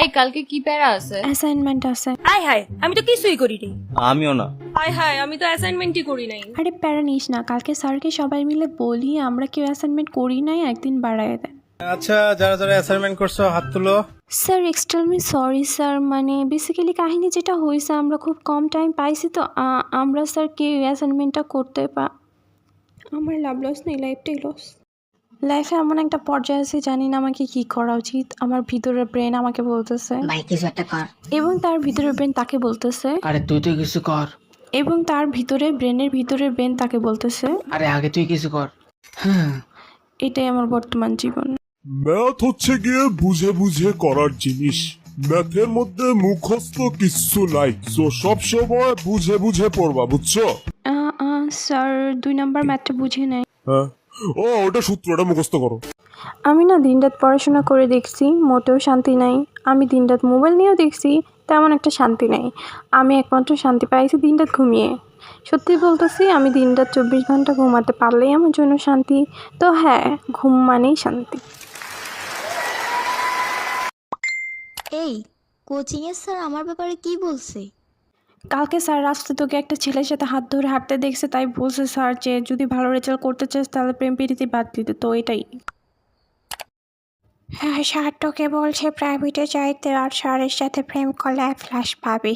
এই কালকে কি প্যারা আছে? অ্যাসাইনমেন্ট আছে। আয় হায়, আমি তো কিছুই করি নাই। আমিও না। আয় হায়, আমি তো অ্যাসাইনমেন্টই করি নাই। আরে প্যারা নিস না, কালকে স্যারকে সবাই মিলে বলি আমরা কেউ অ্যাসাইনমেন্ট করি নাই, একদিন বাড়ায় দেন। আচ্ছা, যারা যারা অ্যাসাইনমেন্ট করছো হাত তুলো। স্যার এক্সট্রিমলি সরি স্যার, মানে বেসিক্যালি কাহিনী যেটা হয়েছে আমরা খুব কম টাইম পাইছি তো আমরা স্যার কেউ অ্যাসাইনমেন্টটা করতে আমার লাভ লস নেই, লাইফটাই লস। লাইফে এমন একটা পর্যায়ে আছে জানি না আমাকে কি করা উচিত। আমার ভিতরের ব্রেন আমাকে বলতেছে ভাই কিছু একটা কর। এবং তার ভিতরের ব্রেন তাকে বলতেছে আরে তুই তো কিছু কর। এবং তার ব্রেনের ভিতরের ব্রেন তাকে বলতেছে আরে আগে তুই কিছু কর। হ্যাঁ, এটাই আমার বর্তমান জীবন। ম্যাথ হচ্ছে গিয়ে বুঝে বুঝে করার জিনিস। ম্যাথের মধ্যে মুখস্থ কিচ্ছু নাই, তো সব সময় বুঝে বুঝে পড়বা, বুঝছো? স্যার 2 নাম্বার ম্যাথটা বুঝে নেয়। হ্যাঁ, ও ওটা সূত্রটা মুখস্থ করো। আমি না দিনরাত পড়াশোনা করে দেখছি, মোটেও শান্তি নাই। আমি দিনরাত মোবাইল নিয়েও দেখছি, তেমন একটা শান্তি নাই। আমি একমাত্র শান্তি পাইছি দিনরাত ঘুমিয়ে। সত্যি বলতেছি, আমি দিনরাত 24 ঘন্টা ঘুমাতে পারলেই আমার জন্য শান্তি। তো হ্যাঁ, ঘুম মানেই শান্তি। এই কোচিং এর স্যার আমার ব্যাপারে কি বলছে? কালকে স্যার রাস্তায় তোকে একটা ছেলের সাথে হাত ধরে হাঁটতে দেখছে, তাই বলছে স্যার যে যদি ভালো রেজাল্ট করতে চাস তাহলে প্রেম প্রীতি বাদ দিতে। তো এটাই। হ্যাঁ, স্যার তোকে বলছে প্রাইভেটে যাইতে, আর স্যারের সাথে প্রেম করলে ফ্ল্যাশ পাবি।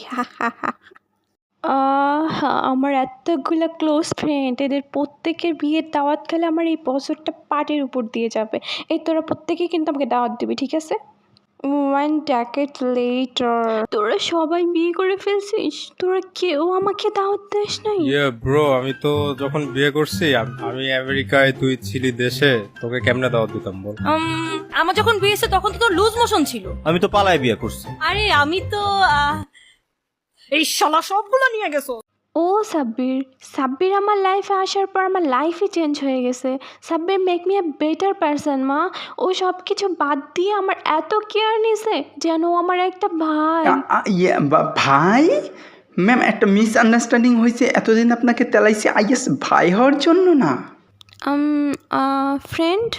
আমার এতগুলো ক্লোজ ফ্রেন্ড, এদের প্রত্যেকের বিয়ের দাওয়াত খেলে আমার এই বছরটা পাটের উপর দিয়ে যাবে। এই তোরা প্রত্যেকেই কিন্তু আমাকে দাওয়াত দিবি, ঠিক আছে? 1 decade later তোরা সবাই বিয়ে করে ফেলছিস, তোরা কেউ আমাকে দাওয়াত দিস নাই। ব্রো, আমি তো যখন বিয়ে করছি আমি আমেরিকায়, তুই ছিলি দেশে, তোকে কেমনে দাওয়াত দিতাম বল? আমার যখন বিয়ে হয়েছে তখন তো তোর লুজ মোশন ছিল। আমি তো পালায় বিয়ে করছি। আরে আমি তো এই শালা সবগুলো নিয়ে গেছো। ও সাব্বির আমার লাইফে আসার পর আমার লাইফই চেঞ্জ হয়ে গেছে। Sabbir make me a better person মা। ও সব কিছু বাদ দিয়ে আমার এত কেয়ার নিছে যেন ও আমার একটা ভাই। ভাই ম্যাম, একটা মিসআন্ডারস্ট্যান্ডিং হয়েছে। এতদিন আপনাকে তেলাইছি ভাই হওয়ার জন্য না। ফ্রেন্ড।